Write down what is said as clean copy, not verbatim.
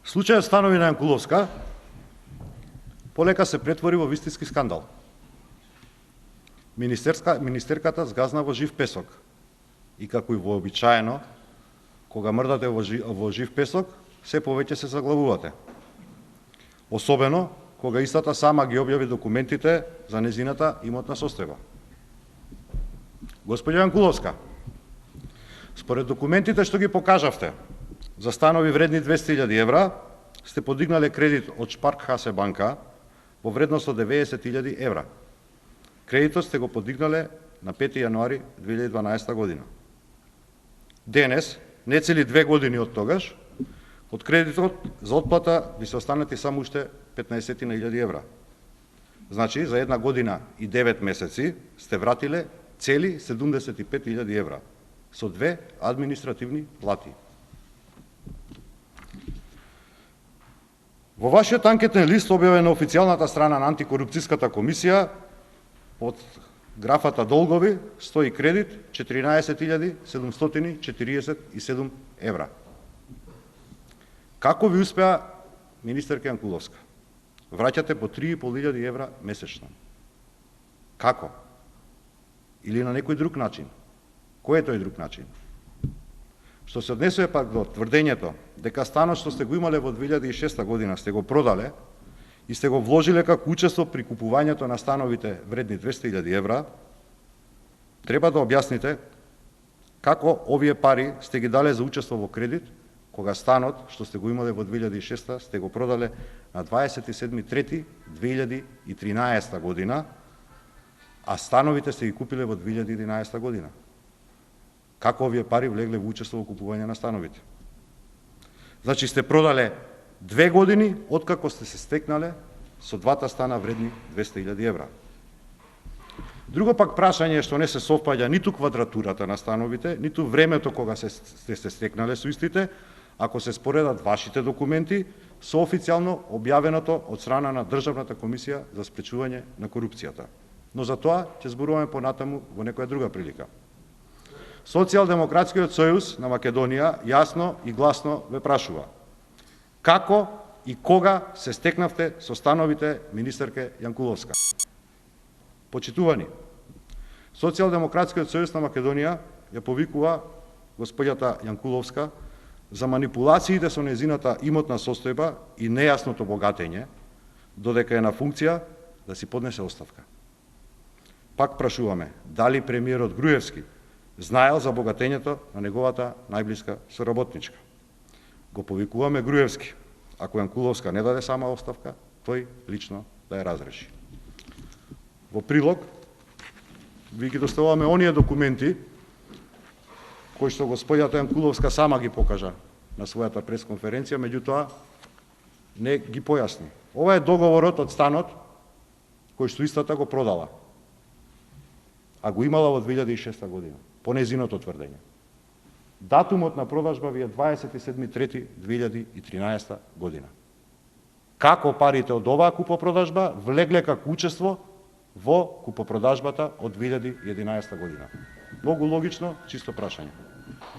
Случајот станови на Јанкуловска полека се претвори во вистински скандал. Министерката сгазна во жив песок и како и вообичаено, кога мрдате во жив песок, се повеќе се заглавувате. Особено кога истата сама ги објави документите за незината имотна состојба. Господја Јанкуловска, според документите што ги покажавте за станови вредни 200.000 евра, сте подигнале кредит од Шпарк Хасе банка во вредност од 90.000 евра. Кредитот сте го подигнале на 5 јануари 2012 година. Денес, не цели 2 години од тогаш, од кредитот за отплата ви се останати само уште 15.000 евра. Значи, за 1 година и 9 месеци сте вратиле цели 75.000 евра со 2 административни плати. Во вашиот анкетен лист објавен на официјалната страна на антикорупцијската комисија под графата долгови стои кредит 14.747 евра. Како ви успеа, министерка Јанкуловска? Враќате по 3.500 евра месечно. Како? Или на некој друг начин? Кој е тој друг начин? Што се однесува пак до тврдењето дека станот што сте го имале во 2006 година сте го продале и сте го вложиле како учество при купувањето на становите вредни 200.000 евра, треба да објасните како овие пари сте ги дале за учество во кредит, кога станот што сте го имале во 2006 сте го продале на 27.3.2013 година, а становите сте ги купиле во 2011 година. Како овие пари влегле во учество во купување на становите? Значи сте продале 2 години откако сте се стекнале со двата стана вредни 200.000 евра. Друго пак прашање што не се совпаѓа ниту квадратурата на становите, ниту времето кога сте се стекнале со истите, ако се споредат вашите документи со официјално објавеното од страна на Државната комисија за спречување на корупцијата. Но за тоа ќе зборуваме понатаму во некоја друга прилика. Социјалдемократскиот сојуз на Македонија јасно и гласно ве прашува: како и кога се стекнавте со становите министерке Јанкуловска? Почитувани, Социјалдемократскиот сојуз на Македонија ја повикува господјата Јанкуловска за манипулациите со незината имотна состојба и нејасното богатење, додека е на функција да си поднесе оставка. Пак прашуваме, дали премиерот Груевски знаел за богатењето на неговата најблиска соработничка? Го повикуваме Груевски, ако Јанкуловска не даде сама оставка, тој лично да ја разреши. Во прилог, ви ги доставуваме оние документи кои што господјата Јанкуловска сама ги покажа на својата пресконференција, меѓутоа не ги појасни. Ова е договорот од станот кој што истата го продала, а го имала во 2006 година, по незиното тврдење. Датумот на продажба ви е 27.3.2013 година. Како парите од оваа купопродажба влегле како учество во купопродажбата од 2011 година? Многу логично, чисто прашање.